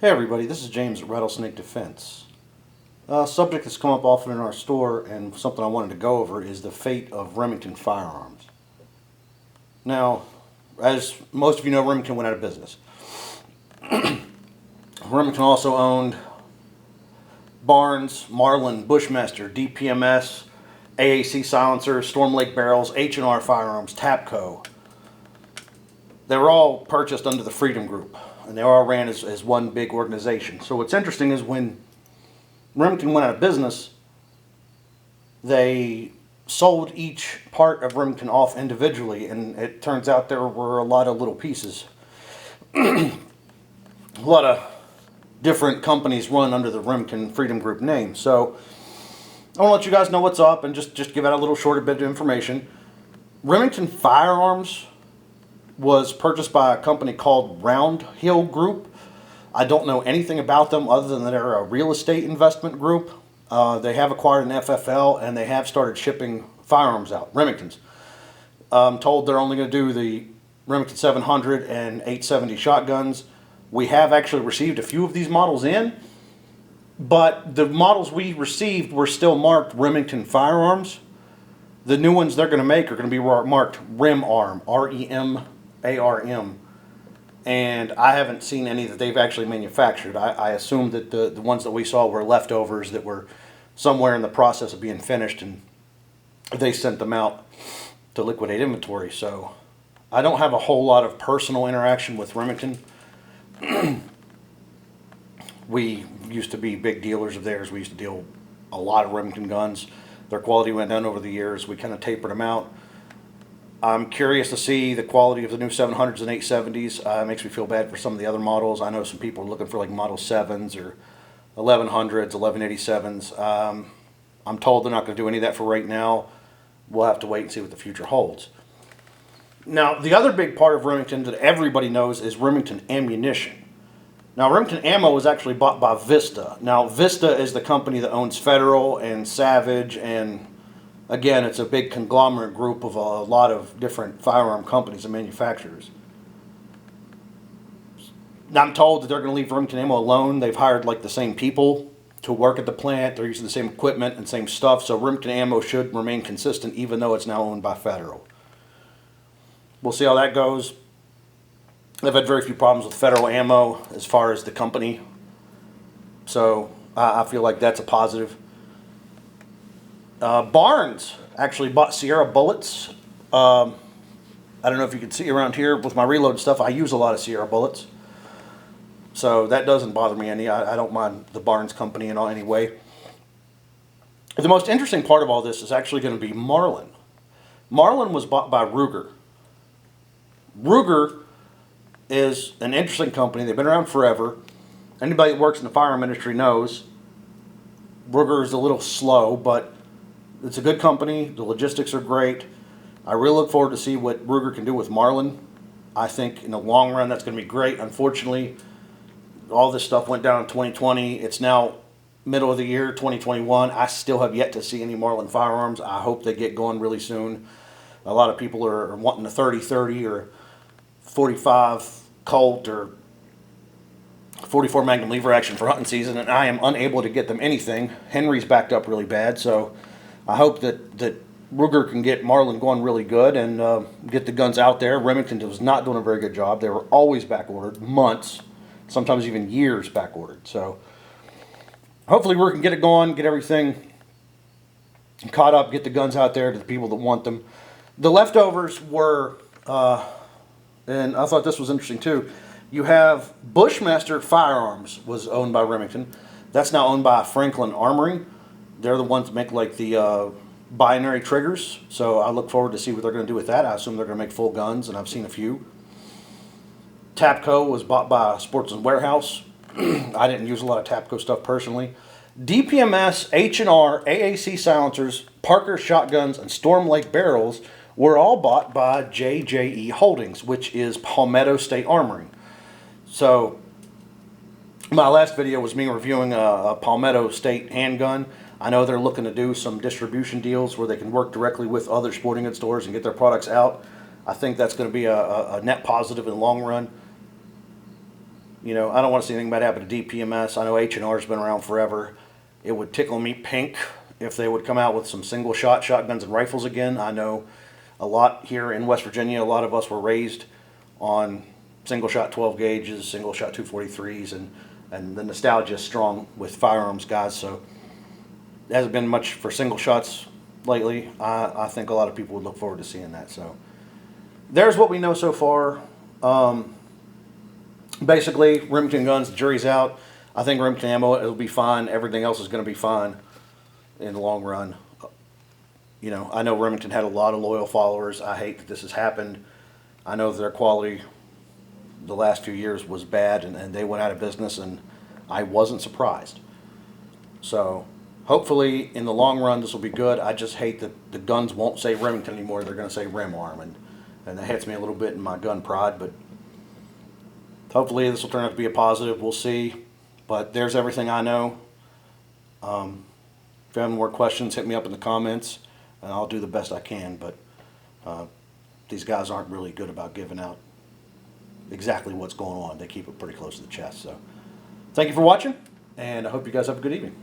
Hey everybody, this is James at Rattlesnake Defense. A subject that's come up often in our store and something I wanted to go over is the fate of Remington firearms. Now, as most of you know, Remington went out of business. Remington also owned Barnes, Marlin, Bushmaster, DPMS, AAC silencers, Storm Lake barrels, H&R firearms, Tapco. They were all purchased under the Freedom Group, and they all ran as one big organization. So what's interesting is when Remington went out of business, they sold each part of Remington off individually, and it turns out there were a lot of little pieces. A lot of different companies run under the Remington Freedom Group name. So I want to let you guys know what's up and just give out a little shorter bit of information. Remington Firearms was purchased by a company called Round Hill Group. I don't know anything about them other than they're a real estate investment group. They have acquired an FFL and they have started shipping firearms out, Remingtons. I'm told they're only going to do the Remington 700 and 870 shotguns. We have actually received a few of these models in, but the models we received were still marked Remington Firearms. The new ones they're going to make are going to be marked REMARM, REMARM, and I haven't seen any that they've actually manufactured. I assume that the ones that we saw were leftovers that were somewhere in the process of being finished, and they sent them out to liquidate inventory. So I don't have a whole lot of personal interaction with Remington. We used to be big dealers of theirs. We used to deal a lot of Remington guns. Their quality went down over the years. We kind of tapered them out. I'm curious to see the quality of the new 700s and 870s. It makes me feel bad for some of the other models. I know some people are looking for like Model 7s or 1100s, 1187s. I'm told they're not going to do any of that for right now. We'll have to wait and see what the future holds. Now, the other big part of Remington that everybody knows is Remington ammunition. Now, Remington Ammo was actually bought by Vista. Now, Vista is the company that owns Federal and Savage, and again, it's a big conglomerate group of a lot of different firearm companies and manufacturers. Now, I'm told that they're going to leave Remington Ammo alone. They've hired like the same people to work at the plant. They're using the same equipment and same stuff, so Remington Ammo should remain consistent even though it's now owned by Federal. We'll see how that goes. I've had very few problems with Federal Ammo as far as the company, so I feel like that's a positive. Barnes actually bought Sierra bullets. I don't know if you can see around here with my reload stuff, I use a lot of Sierra bullets, so that doesn't bother me any. I don't mind the Barnes company in any way. The most interesting part of all this is actually going to be Marlin. Marlin was bought by Ruger. Ruger is an interesting company. They've been around forever. Anybody that works in the firearm industry knows Ruger is a little slow, but it's a good company. The logistics are great. I really look forward to see what Ruger can do with Marlin. I think in the long run that's going to be great. Unfortunately, all this stuff went down in 2020. It's now middle of the year, 2021. I still have yet to see any Marlin firearms. I hope they get going really soon. A lot of people are wanting a 30-30 or 45 Colt or 44 Magnum lever action for hunting season, and I am unable to get them anything. Henry's backed up really bad, so I hope that Ruger can get Marlin going really good and get the guns out there. Remington was not doing a very good job. They were always back ordered, months, sometimes even years back ordered. So hopefully Ruger can get it going, get everything caught up, get the guns out there to the people that want them. The leftovers were, and I thought this was interesting too, you have Bushmaster Firearms was owned by Remington. That's now owned by Franklin Armory. They're the ones that make like the binary triggers. So I look forward to see what they're going to do with that. I assume they're going to make full guns, and I've seen a few. Tapco was bought by Sportsman's Warehouse. I didn't use a lot of Tapco stuff personally. DPMS, H&R, AAC silencers, Parker shotguns, and Storm Lake barrels were all bought by JJE Holdings, which is Palmetto State Armory. So my last video was me reviewing a Palmetto State handgun. I know they're looking to do some distribution deals where they can work directly with other sporting goods stores and get their products out. I think that's going to be a net positive in the long run. You know, I don't want to see anything bad happen to DPMS. I know H&R's been around forever. It would tickle me pink if they would come out with some single shot shotguns and rifles again. I know a lot here in West Virginia, a lot of us were raised on single shot 12 gauges, single shot 243s, and the nostalgia is strong with firearms guys. So there hasn't been much for single shots lately. I think a lot of people would look forward to seeing that. So there's what we know so far. Basically, Remington guns, the jury's out. I think Remington ammo, it'll be fine. Everything else is going to be fine in the long run. You know, I know Remington had a lot of loyal followers. I hate that this has happened. I know their quality the last few years was bad, and they went out of business, and I wasn't surprised. So hopefully in the long run this will be good. I just hate that the guns won't say Remington anymore. They're going to say Rem Arm, and that hits me a little bit in my gun pride, but hopefully this will turn out to be a positive. We'll see. But there's everything I know. If you have any more questions, hit me up in the comments, and I'll do the best I can. But these guys aren't really good about giving out exactly what's going on. They keep it pretty close to the chest. So thank you for watching, and I hope you guys have a good evening.